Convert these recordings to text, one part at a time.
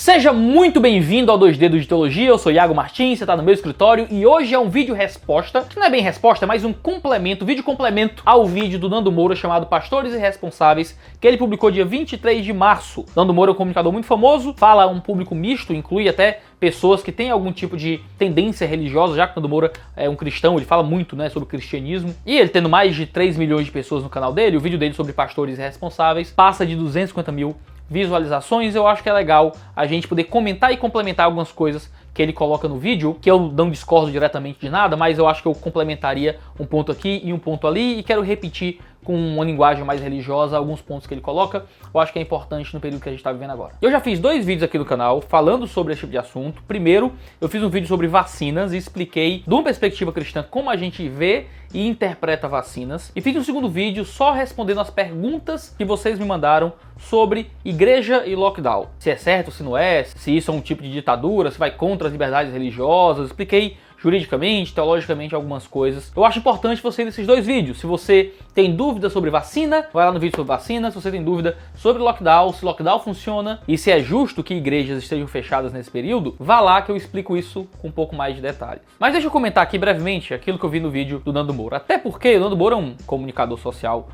Seja muito bem-vindo ao 2 Dedos de Teologia, eu sou Iago Martins, você está no meu escritório e hoje é um vídeo resposta, que não é bem resposta, é mais um complemento, vídeo complemento ao vídeo do Nando Moura chamado Pastores Irresponsáveis, que ele publicou dia 23 de março. Nando Moura é um comunicador muito famoso, fala um público misto, inclui até pessoas que têm algum tipo de tendência religiosa, já que Nando Moura é um cristão, ele fala muito, sobre cristianismo. E ele tendo mais de 3 milhões de pessoas no canal dele, o vídeo dele sobre pastores irresponsáveis passa de 250 mil visualizações. Eu acho que é legal a gente poder comentar e complementar algumas coisas que ele coloca no vídeo, que eu não discordo diretamente de nada, mas eu acho que eu complementaria um ponto aqui e um ponto ali, e quero repetir com uma linguagem mais religiosa alguns pontos que ele coloca. Eu acho que é importante no período que a gente está vivendo agora. Eu já fiz 2 vídeos aqui no canal falando sobre esse tipo de assunto. Primeiro, eu fiz um vídeo sobre vacinas e expliquei, de uma perspectiva cristã, como a gente vê e interpreta vacinas. E fiz um segundo vídeo só respondendo as perguntas que vocês me mandaram sobre igreja e lockdown. Se é certo, se não é, se isso é um tipo de ditadura, se vai contra as liberdades religiosas. Expliquei juridicamente, teologicamente algumas coisas. Eu acho importante você ir nesses 2 vídeos. Se você tem dúvida sobre vacina, vai lá no vídeo sobre vacina. Se você tem dúvida sobre lockdown, se lockdown funciona e se é justo que igrejas estejam fechadas nesse período, vá lá que eu explico isso com um pouco mais de detalhes. Mas deixa eu comentar aqui brevemente aquilo que eu vi no vídeo do Nando Moura. Até porque o Nando Moura é um comunicador social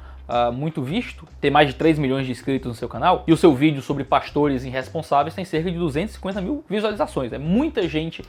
muito visto, tem mais de 3 milhões de inscritos no seu canal, e o seu vídeo sobre pastores irresponsáveis tem cerca de 250 mil visualizações. É muita gente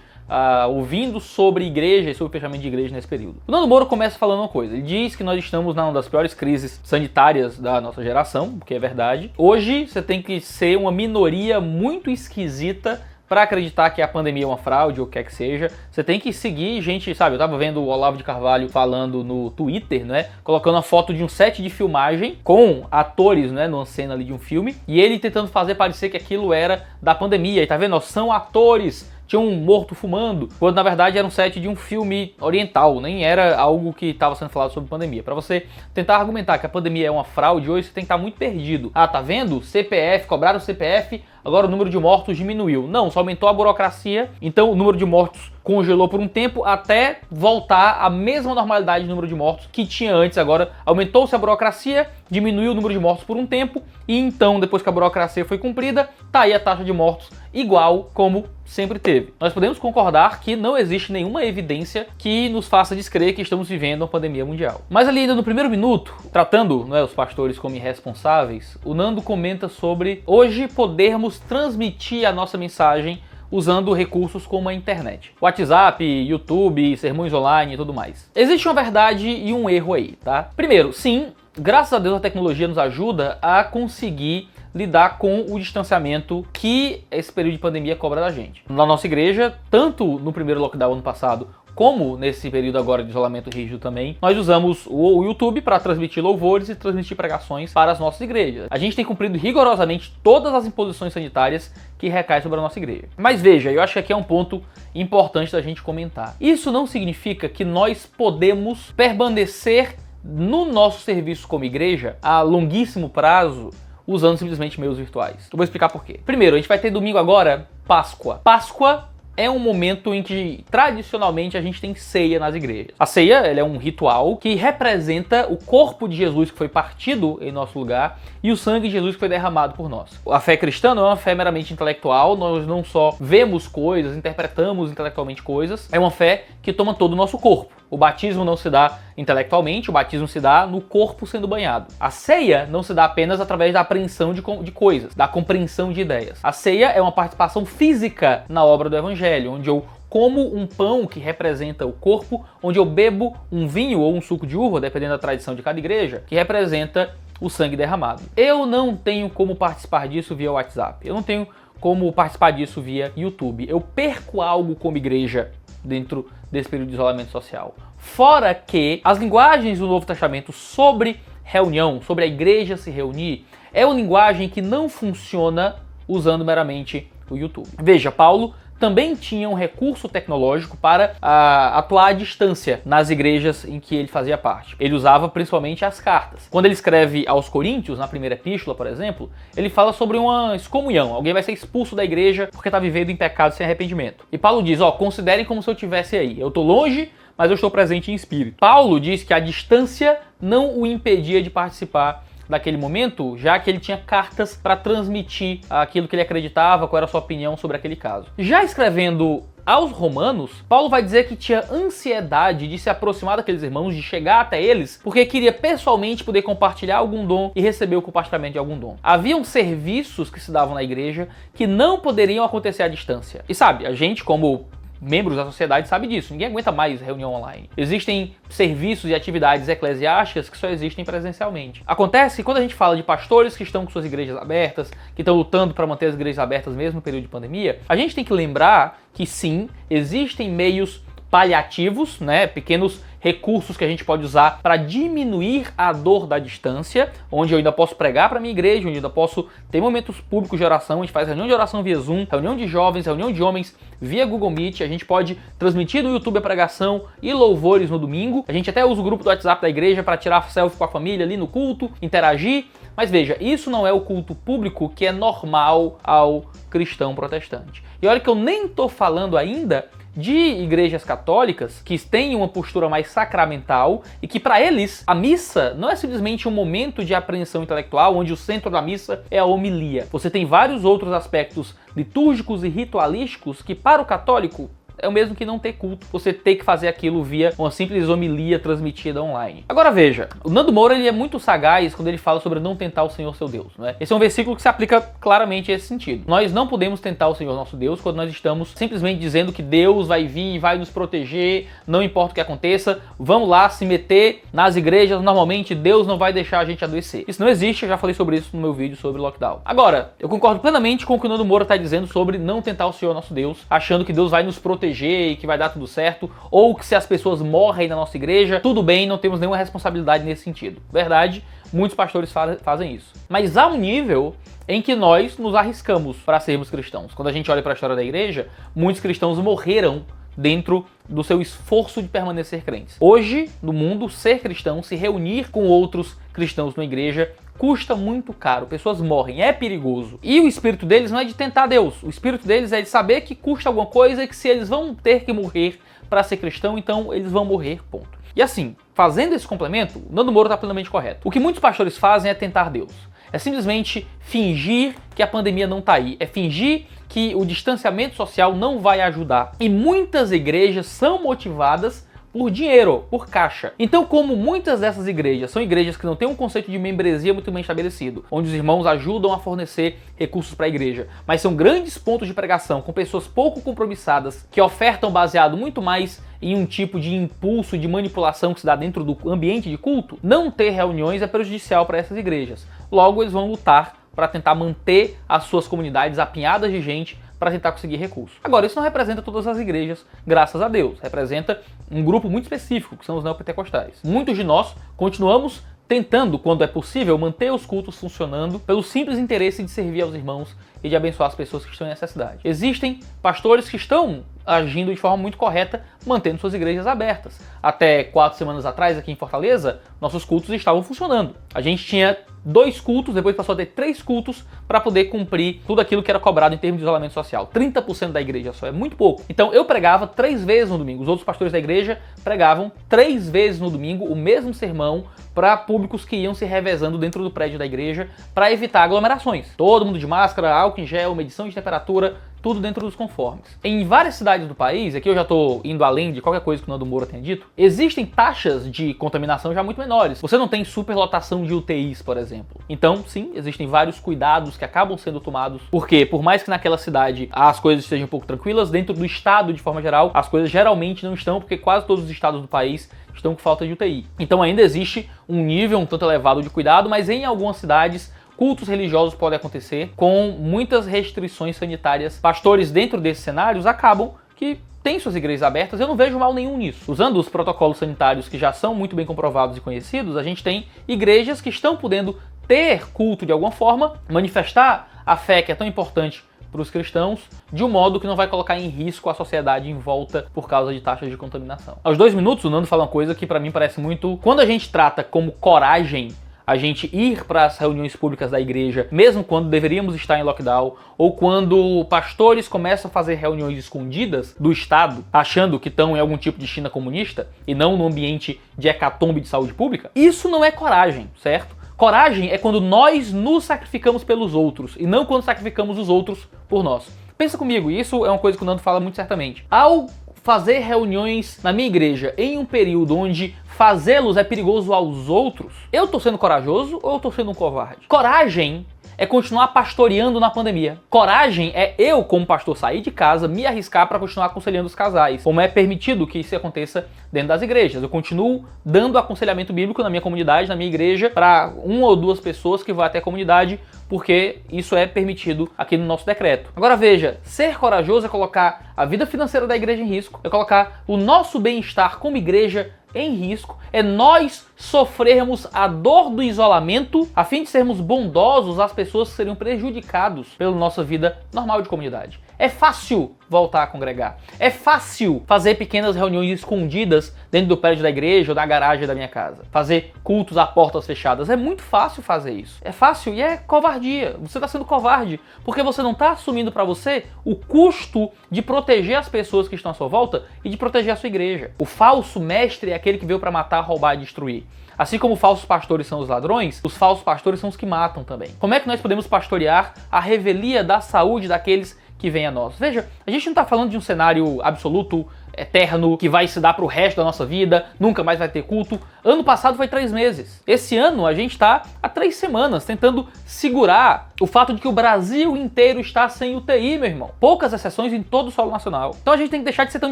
ouvindo sobre igreja e sobre fechamento de igreja nesse período. O Nando Moura começa falando uma coisa, ele diz que nós estamos numa das piores crises sanitárias da nossa geração, o que é verdade. Hoje você tem que ser uma minoria muito esquisita para acreditar que a pandemia é uma fraude ou o que quer que seja. Você tem que seguir gente, sabe? Eu tava vendo o Olavo de Carvalho falando no Twitter, colocando uma foto de um set de filmagem com atores, numa cena ali de um filme, e ele tentando fazer parecer que aquilo era da pandemia. E tá vendo? São atores. Tinha um morto fumando, quando na verdade era um set de um filme oriental, nem era algo que estava sendo falado sobre pandemia. Para você tentar argumentar que a pandemia é uma fraude hoje, você tem que estar muito perdido. Ah, tá vendo? CPF, cobraram o CPF, agora o número de mortos diminuiu. Não, só aumentou a burocracia, então o número de mortos congelou por um tempo até voltar à mesma normalidade do número de mortos que tinha antes. Agora aumentou-se a burocracia, diminuiu o número de mortos por um tempo, e então depois que a burocracia foi cumprida, tá aí a taxa de mortos igual como sempre teve. Nós podemos concordar que não existe nenhuma evidência que nos faça descrer que estamos vivendo uma pandemia mundial. Mas ali ainda no primeiro minuto, tratando os pastores como irresponsáveis, o Nando comenta sobre hoje podermos transmitir a nossa mensagem usando recursos como a internet. WhatsApp, YouTube, sermões online e tudo mais. Existe uma verdade e um erro aí, tá? Primeiro, sim, graças a Deus a tecnologia nos ajuda a conseguir lidar com o distanciamento que esse período de pandemia cobra da gente. Na nossa igreja, tanto no primeiro lockdown ano passado, como nesse período agora de isolamento rígido também, nós usamos o YouTube para transmitir louvores e transmitir pregações para as nossas igrejas. A gente tem cumprido rigorosamente todas as imposições sanitárias que recaem sobre a nossa igreja. Mas veja, eu acho que aqui é um ponto importante da gente comentar. Isso não significa que nós podemos permanecer no nosso serviço como igreja a longuíssimo prazo usando simplesmente meios virtuais. Eu vou explicar por quê. Primeiro, a gente vai ter domingo agora, Páscoa. Páscoa é um momento em que, tradicionalmente, a gente tem ceia nas igrejas. A ceia, ela é um ritual que representa o corpo de Jesus que foi partido em nosso lugar e o sangue de Jesus que foi derramado por nós. A fé cristã não é uma fé meramente intelectual, nós não só vemos coisas, interpretamos intelectualmente coisas, é uma fé que toma todo o nosso corpo. O batismo não se dá intelectualmente, o batismo se dá no corpo sendo banhado. A ceia não se dá apenas através da apreensão de coisas, da compreensão de ideias. A ceia é uma participação física na obra do Evangelho, onde eu como um pão que representa o corpo, onde eu bebo um vinho ou um suco de uva, dependendo da tradição de cada igreja, que representa o sangue derramado. Eu não tenho como participar disso via WhatsApp, eu não tenho como participar disso via YouTube. Eu perco algo como igreja dentro desse período de isolamento social. Fora que as linguagens do Novo Testamento sobre reunião, sobre a igreja se reunir, é uma linguagem que não funciona usando meramente o YouTube. Veja, Paulo também tinha um recurso tecnológico para atuar à distância nas igrejas em que ele fazia parte. Ele usava principalmente as cartas. Quando ele escreve aos Coríntios, na primeira epístola, por exemplo, ele fala sobre uma excomunhão. Alguém vai ser expulso da igreja porque está vivendo em pecado sem arrependimento. E Paulo diz, considerem como se eu estivesse aí. Eu estou longe, mas eu estou presente em espírito. Paulo diz que a distância não o impedia de participar daquele momento, já que ele tinha cartas para transmitir aquilo que ele acreditava, qual era a sua opinião sobre aquele caso. Já escrevendo aos romanos, Paulo vai dizer que tinha ansiedade de se aproximar daqueles irmãos, de chegar até eles, porque queria pessoalmente poder compartilhar algum dom e receber o compartilhamento de algum dom. Haviam serviços que se davam na igreja que não poderiam acontecer à distância. E sabe, a gente como membros da sociedade sabe disso, ninguém aguenta mais reunião online. Existem serviços e atividades eclesiásticas que só existem presencialmente. Acontece que quando a gente fala de pastores que estão com suas igrejas abertas, que estão lutando para manter as igrejas abertas mesmo no período de pandemia, a gente tem que lembrar que sim, existem meios paliativos, né, pequenos recursos que a gente pode usar para diminuir a dor da distância, onde eu ainda posso pregar para minha igreja, onde eu ainda posso ter momentos públicos de oração, a gente faz reunião de oração via Zoom, reunião de jovens, reunião de homens via Google Meet, a gente pode transmitir no YouTube a pregação e louvores no domingo, a gente até usa o grupo do WhatsApp da igreja para tirar selfie com a família ali no culto, interagir, mas veja, isso não é o culto público que é normal ao cristão protestante. E olha que eu nem estou falando ainda de igrejas católicas que têm uma postura mais sacramental e que para eles a missa não é simplesmente um momento de apreensão intelectual onde o centro da missa é a homilia. Você tem vários outros aspectos litúrgicos e ritualísticos que para o católico é o mesmo que não ter culto, você ter que fazer aquilo via uma simples homilia transmitida online. Agora veja, o Nando Moura ele é muito sagaz quando ele fala sobre não tentar o Senhor seu Deus, né? Esse é um versículo que se aplica claramente a esse sentido. Nós não podemos tentar o Senhor nosso Deus quando nós estamos simplesmente dizendo que Deus vai vir e vai nos proteger, não importa o que aconteça, vamos lá se meter nas igrejas, normalmente Deus não vai deixar a gente adoecer. Isso não existe, eu já falei sobre isso no meu vídeo sobre lockdown. Agora, eu concordo plenamente com o que o Nando Moura está dizendo sobre não tentar o Senhor nosso Deus, achando que Deus vai nos proteger e que vai dar tudo certo, ou que se as pessoas morrem na nossa igreja, tudo bem, não temos nenhuma responsabilidade nesse sentido. Verdade, muitos pastores fazem isso. Mas há um nível em que nós nos arriscamos para sermos cristãos. Quando a gente olha para a história da igreja, muitos cristãos morreram dentro do seu esforço de permanecer crentes. Hoje, no mundo, ser cristão, se reunir com outros cristãos na igreja, custa muito caro, pessoas morrem, é perigoso. E o espírito deles não é de tentar Deus, o espírito deles é de saber que custa alguma coisa e que se eles vão ter que morrer para ser cristão, então eles vão morrer, ponto. E assim, fazendo esse complemento, o Nando Moura está plenamente correto. O que muitos pastores fazem é tentar Deus. É simplesmente fingir que a pandemia não está aí, é fingir que o distanciamento social não vai ajudar. E muitas igrejas são motivadas por dinheiro, por caixa. Então, como muitas dessas igrejas são igrejas que não têm um conceito de membresia muito bem estabelecido, onde os irmãos ajudam a fornecer recursos para a igreja, mas são grandes pontos de pregação com pessoas pouco compromissadas, que ofertam baseado muito mais em um tipo de impulso de manipulação que se dá dentro do ambiente de culto, não ter reuniões é prejudicial para essas igrejas. Logo, eles vão lutar para tentar manter as suas comunidades apinhadas de gente para tentar conseguir recursos. Agora, isso não representa todas as igrejas, graças a Deus. Representa um grupo muito específico, que são os neopentecostais. Muitos de nós continuamos tentando, quando é possível, manter os cultos funcionando pelo simples interesse de servir aos irmãos e de abençoar as pessoas que estão em necessidade. Existem pastores que estão agindo de forma muito correta, mantendo suas igrejas abertas. Até 4 semanas atrás, aqui em Fortaleza, nossos cultos estavam funcionando. A gente tinha 2 cultos, depois passou a ter 3 cultos para poder cumprir tudo aquilo que era cobrado em termos de isolamento social. 30% da igreja só, é muito pouco. Então eu pregava 3 vezes no domingo. Os outros pastores da igreja pregavam 3 vezes no domingo o mesmo sermão para públicos que iam se revezando dentro do prédio da igreja para evitar aglomerações. Todo mundo de máscara, álcool em gel, medição de temperatura, tudo dentro dos conformes. Em várias cidades do país, aqui eu já estou indo além de qualquer coisa que o Nando Moura tenha dito, existem taxas de contaminação já muito menores. Você não tem superlotação de UTIs, por exemplo. Então, sim, existem vários cuidados que acabam sendo tomados, porque por mais que naquela cidade as coisas estejam um pouco tranquilas, dentro do estado, de forma geral, as coisas geralmente não estão, porque quase todos os estados do país estão com falta de UTI. Então ainda existe um nível um tanto elevado de cuidado, mas em algumas cidades cultos religiosos podem acontecer com muitas restrições sanitárias. Pastores dentro desses cenários acabam que têm suas igrejas abertas, eu não vejo mal nenhum nisso. Usando os protocolos sanitários que já são muito bem comprovados e conhecidos, a gente tem igrejas que estão podendo ter culto de alguma forma, manifestar a fé que é tão importante para os cristãos, de um modo que não vai colocar em risco a sociedade em volta por causa de taxas de contaminação. Aos 2 minutos, o Nando fala uma coisa que para mim parece muito... Quando a gente trata como coragem a gente ir para as reuniões públicas da igreja, mesmo quando deveríamos estar em lockdown, ou quando pastores começam a fazer reuniões escondidas do Estado, achando que estão em algum tipo de China comunista, e não no ambiente de hecatombe de saúde pública, isso não é coragem, certo? Coragem é quando nós nos sacrificamos pelos outros e não quando sacrificamos os outros por nós. Pensa comigo, isso é uma coisa que o Nando fala muito certamente. Ao fazer reuniões na minha igreja em um período onde fazê-los é perigoso aos outros, eu tô sendo corajoso ou eu tô sendo um covarde? Coragem é continuar pastoreando na pandemia. Coragem é eu, como pastor, sair de casa, me arriscar para continuar aconselhando os casais, como é permitido que isso aconteça dentro das igrejas. Eu continuo dando aconselhamento bíblico na minha comunidade, na minha igreja, para 1 ou 2 pessoas que vão até a comunidade, porque isso é permitido aqui no nosso decreto. Agora veja, ser corajoso é colocar a vida financeira da igreja em risco, é colocar o nosso bem-estar como igreja em risco, é nós sofrermos a dor do isolamento a fim de sermos bondosos às pessoas que seriam prejudicados pela nossa vida normal de comunidade. É fácil voltar a congregar. É fácil fazer pequenas reuniões escondidas dentro do prédio da igreja ou da garagem da minha casa. Fazer cultos a portas fechadas. É muito fácil fazer isso. É fácil e é covardia. Você está sendo covarde porque você não está assumindo para você o custo de proteger as pessoas que estão à sua volta e de proteger a sua igreja. O falso mestre é aquele que veio para matar, roubar e destruir. Assim como falsos pastores são os ladrões, os falsos pastores são os que matam também. Como é que nós podemos pastorear a revelia da saúde daqueles que vem a nós? Veja, a gente não está falando de um cenário absoluto, eterno, que vai se dar pro resto da nossa vida, nunca mais vai ter culto. Ano passado foi 3 meses. Esse ano a gente está há 3 semanas tentando segurar o fato de que o Brasil inteiro está sem UTI, meu irmão. Poucas exceções em todo o solo nacional. Então a gente tem que deixar de ser tão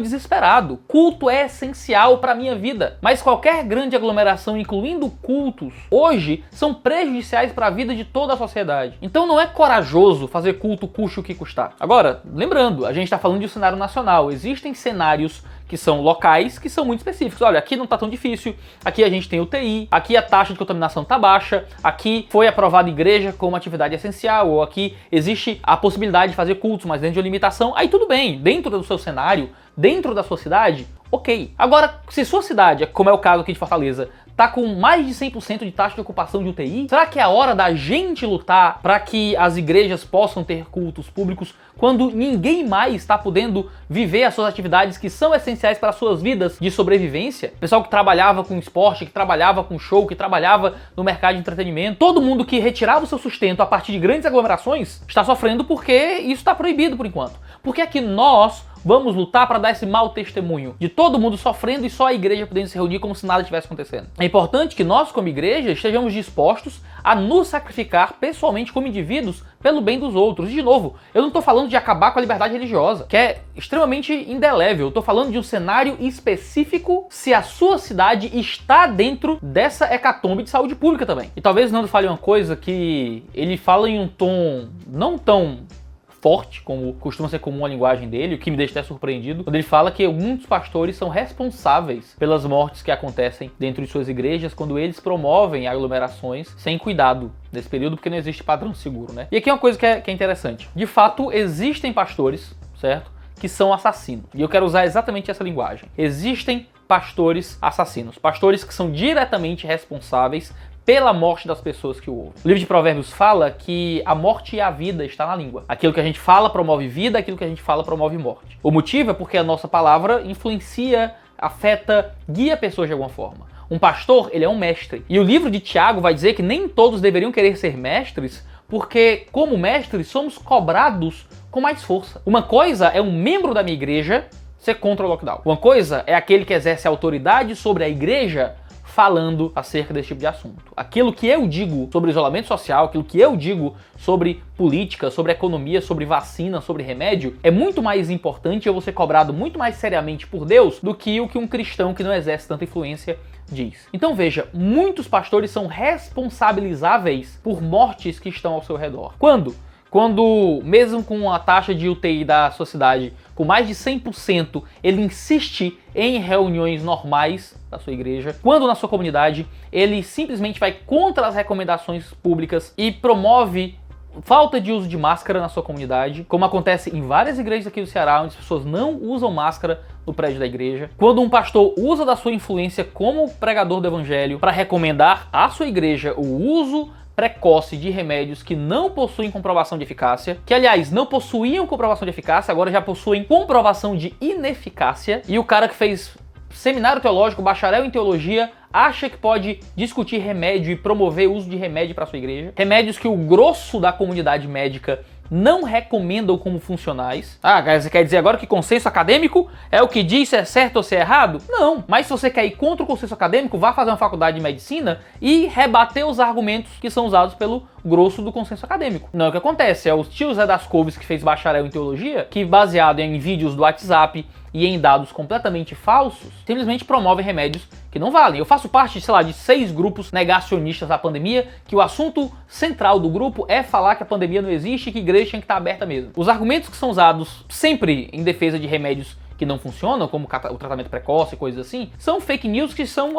desesperado. Culto é essencial para a minha vida, mas qualquer grande aglomeração, incluindo cultos, hoje são prejudiciais para a vida de toda a sociedade. Então não é corajoso fazer culto custe o que custar. Agora, lembrando, a gente está falando de um cenário nacional. Existem cenários que são locais, que são muito específicos. Olha, aqui não tá tão difícil, aqui a gente tem UTI, aqui a taxa de contaminação tá baixa, aqui foi aprovada igreja como atividade essencial, ou aqui existe a possibilidade de fazer cultos, mas dentro de uma limitação. Aí tudo bem, dentro do seu cenário, dentro da sua cidade, ok. Agora, se sua cidade, como é o caso aqui de Fortaleza, tá com mais de 100% de taxa de ocupação de UTI, será que é a hora da gente lutar para que as igrejas possam ter cultos públicos quando ninguém mais está podendo viver as suas atividades que são essenciais para as suas vidas de sobrevivência? Pessoal que trabalhava com esporte, que trabalhava com show, que trabalhava no mercado de entretenimento, todo mundo que retirava o seu sustento a partir de grandes aglomerações está sofrendo porque isso está proibido por enquanto. Por que é que nós vamos lutar para dar esse mau testemunho de todo mundo sofrendo e só a igreja podendo se reunir como se nada estivesse acontecendo? É importante que nós, como igreja, estejamos dispostos a nos sacrificar pessoalmente como indivíduos pelo bem dos outros. E, de novo, eu não estou falando de acabar com a liberdade religiosa, que é extremamente indelével. Eu estou falando de um cenário específico se a sua cidade está dentro dessa hecatombe de saúde pública também. E talvez o Nando fale uma coisa que ele fala em um tom não tão forte, como costuma ser comum a linguagem dele, o que me deixa até surpreendido, quando ele fala que muitos pastores são responsáveis pelas mortes que acontecem dentro de suas igrejas quando eles promovem aglomerações sem cuidado nesse período, porque não existe padrão seguro, né? E aqui é uma coisa que é interessante. De fato, existem pastores, certo? Que são assassinos. E eu quero usar exatamente essa linguagem. Existem pastores assassinos. Pastores que são diretamente responsáveis pela morte das pessoas que o ouvem. O livro de Provérbios fala que a morte e a vida está na língua. Aquilo que a gente fala promove vida, aquilo que a gente fala promove morte. O motivo é porque a nossa palavra influencia, afeta, guia pessoas de alguma forma. Um pastor, ele é um mestre. E o livro de Tiago vai dizer que nem todos deveriam querer ser mestres, porque como mestres somos cobrados com mais força. Uma coisa é um membro da minha igreja ser contra o lockdown. Uma coisa é aquele que exerce autoridade sobre a igreja falando acerca desse tipo de assunto. Aquilo que eu digo sobre isolamento social, aquilo que eu digo sobre política, sobre economia, sobre vacina, sobre remédio, é muito mais importante, eu vou ser cobrado muito mais seriamente por Deus do que o que um cristão que não exerce tanta influência diz. Então veja, muitos pastores são responsabilizáveis por mortes que estão ao seu redor. Quando, mesmo com a taxa de UTI da sua cidade com mais de 100%, ele insiste em reuniões normais da sua igreja, quando na sua comunidade ele simplesmente vai contra as recomendações públicas e promove falta de uso de máscara na sua comunidade, como acontece em várias igrejas aqui do Ceará, onde as pessoas não usam máscara no prédio da igreja. Quando um pastor usa da sua influência como pregador do evangelho para recomendar à sua igreja o uso precoce de remédios que não possuem comprovação de eficácia, que aliás não possuíam comprovação de eficácia, agora já possuem comprovação de ineficácia, e o cara que fez seminário teológico, bacharel em teologia, acha que pode discutir remédio e promover o uso de remédio para sua igreja, remédios que o grosso da comunidade médica não recomendam como funcionais. Você quer dizer agora que consenso acadêmico é o que diz se é certo ou se é errado? Não, mas se você quer ir contra o consenso acadêmico, vá fazer uma faculdade de medicina e rebater os argumentos que são usados pelo grosso do consenso acadêmico. Não é o que acontece, é o tio Zé das Couves que fez bacharel em teologia, que baseado em vídeos do WhatsApp e em dados completamente falsos, simplesmente promovem remédios que não valem. Eu faço parte, sei lá, de 6 grupos negacionistas da pandemia, que o assunto central do grupo é falar que a pandemia não existe e que a igreja tinha que estar aberta mesmo. Os argumentos que são usados sempre em defesa de remédios que não funcionam, como o tratamento precoce e coisas assim, são fake news que são,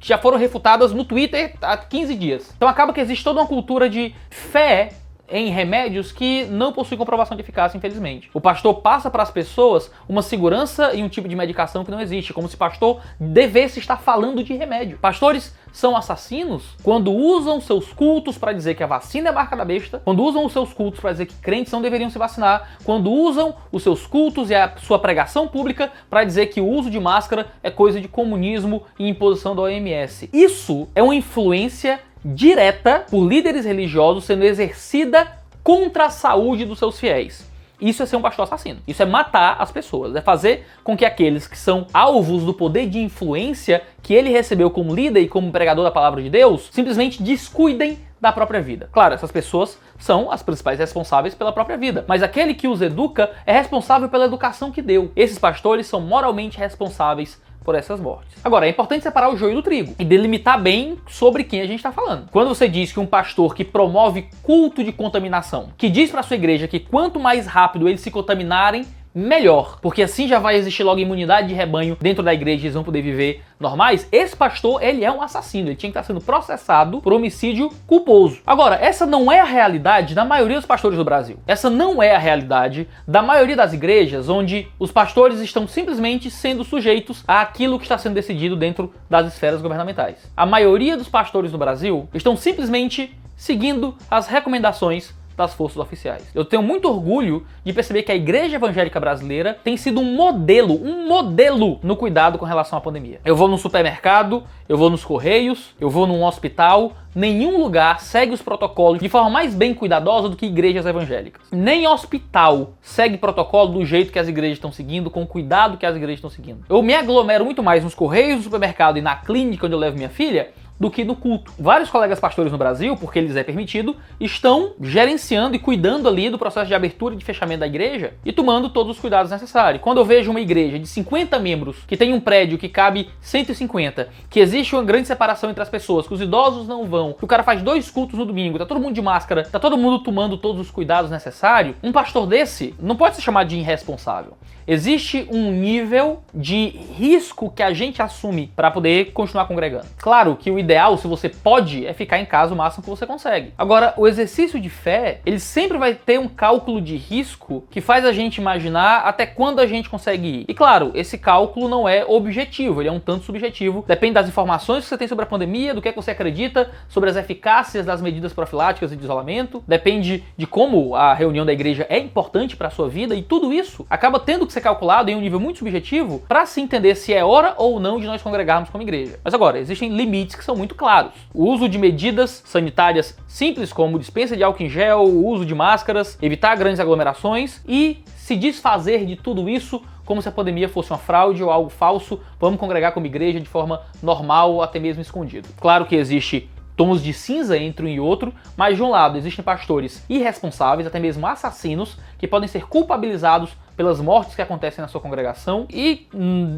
já foram refutadas no Twitter há 15 dias. Então acaba que existe toda uma cultura de fé em remédios que não possuem comprovação de eficácia, infelizmente. O pastor passa para as pessoas uma segurança e um tipo de medicação que não existe, como se o pastor devesse estar falando de remédio. Pastores são assassinos quando usam seus cultos para dizer que a vacina é marca da besta, quando usam os seus cultos para dizer que crentes não deveriam se vacinar, quando usam os seus cultos e a sua pregação pública para dizer que o uso de máscara é coisa de comunismo e imposição da OMS. Isso é uma influência direta por líderes religiosos sendo exercida contra a saúde dos seus fiéis. Isso é ser um pastor assassino. Isso é matar as pessoas. É fazer com que aqueles que são alvos do poder de influência que ele recebeu como líder e como pregador da palavra de Deus, simplesmente descuidem da própria vida. Claro, essas pessoas são as principais responsáveis pela própria vida, mas aquele que os educa é responsável pela educação que deu. Esses pastores são moralmente responsáveis por essas mortes. Agora, é importante separar o joio do trigo e delimitar bem sobre quem a gente está falando. Quando você diz que um pastor que promove culto de contaminação, que diz para sua igreja que quanto mais rápido eles se contaminarem, melhor, porque assim já vai existir logo imunidade de rebanho dentro da igreja e eles vão poder viver normais, esse pastor, ele é um assassino, ele tinha que estar sendo processado por homicídio culposo. Agora, essa não é a realidade da maioria dos pastores do Brasil. Essa não é a realidade da maioria das igrejas, onde os pastores estão simplesmente sendo sujeitos àquilo que está sendo decidido dentro das esferas governamentais. A maioria dos pastores do Brasil estão simplesmente seguindo as recomendações das forças oficiais. Eu tenho muito orgulho de perceber que a igreja evangélica brasileira tem sido um modelo no cuidado com relação à pandemia. Eu vou no supermercado, eu vou nos correios, eu vou num hospital, nenhum lugar segue os protocolos de forma mais bem cuidadosa do que igrejas evangélicas. Nem hospital segue protocolo do jeito que as igrejas estão seguindo, com o cuidado que as igrejas estão seguindo. Eu me aglomero muito mais nos correios, no supermercado e na clínica onde eu levo minha filha, do que no culto. Vários colegas pastores no Brasil, porque lhes é permitido, estão gerenciando e cuidando ali do processo de abertura e de fechamento da igreja e tomando todos os cuidados necessários. Quando eu vejo uma igreja de 50 membros, que tem um prédio que cabe 150, que existe uma grande separação entre as pessoas, que os idosos não vão, que o cara faz 2 cultos no domingo, tá todo mundo de máscara, tá todo mundo tomando todos os cuidados necessários, um pastor desse não pode ser chamado de irresponsável. Existe um nível de risco que a gente assume para poder continuar congregando. Claro que o ideal, se você pode, é ficar em casa o máximo que você consegue. Agora, o exercício de fé, ele sempre vai ter um cálculo de risco que faz a gente imaginar até quando a gente consegue ir. E claro, esse cálculo não é objetivo, ele é um tanto subjetivo. Depende das informações que você tem sobre a pandemia, do que é que você acredita, sobre as eficácias das medidas profiláticas e de isolamento. Depende de como a reunião da igreja é importante para a sua vida, e tudo isso acaba tendo que ser calculado em um nível muito subjetivo para se entender se é hora ou não de nós congregarmos como igreja. Mas agora, existem limites que são muito claros. O uso de medidas sanitárias simples, como dispensa de álcool em gel, o uso de máscaras, evitar grandes aglomerações e se desfazer de tudo isso como se a pandemia fosse uma fraude ou algo falso. Vamos congregar como igreja de forma normal ou até mesmo escondido. Claro que existe tons de cinza entre um e outro, mas de um lado existem pastores irresponsáveis, até mesmo assassinos, que podem ser culpabilizados pelas mortes que acontecem na sua congregação, e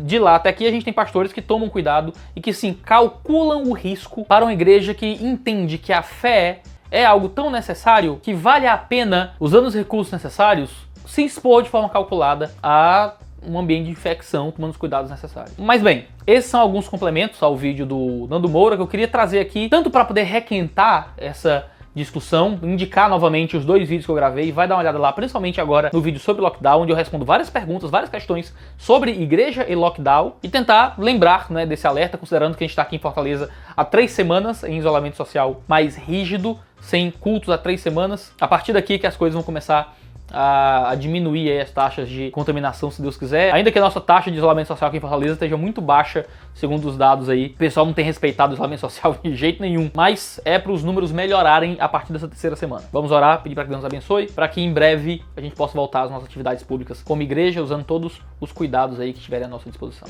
de lá até aqui a gente tem pastores que tomam cuidado e que sim, calculam o risco para uma igreja que entende que a fé é algo tão necessário que vale a pena, usando os recursos necessários, se expor de forma calculada a um ambiente de infecção, tomando os cuidados necessários. Mas bem, esses são alguns complementos ao vídeo do Nando Moura que eu queria trazer aqui, tanto para poder requentar essa discussão, indicar novamente os 2 vídeos que eu gravei, vai dar uma olhada lá, principalmente agora no vídeo sobre lockdown, onde eu respondo várias perguntas, várias questões sobre igreja e lockdown, e tentar lembrar, né, desse alerta, considerando que a gente está aqui em Fortaleza há 3 semanas, em isolamento social mais rígido, sem cultos há 3 semanas. A partir daqui que as coisas vão começar a diminuir aí as taxas de contaminação, se Deus quiser. Ainda que a nossa taxa de isolamento social aqui em Fortaleza esteja muito baixa, segundo os dados aí. O pessoal não tem respeitado o isolamento social de jeito nenhum, mas é para os números melhorarem a partir dessa terceira semana. Vamos orar, pedir para que Deus nos abençoe, para que em breve a gente possa voltar às nossas atividades públicas como igreja, usando todos os cuidados aí que estiverem à nossa disposição.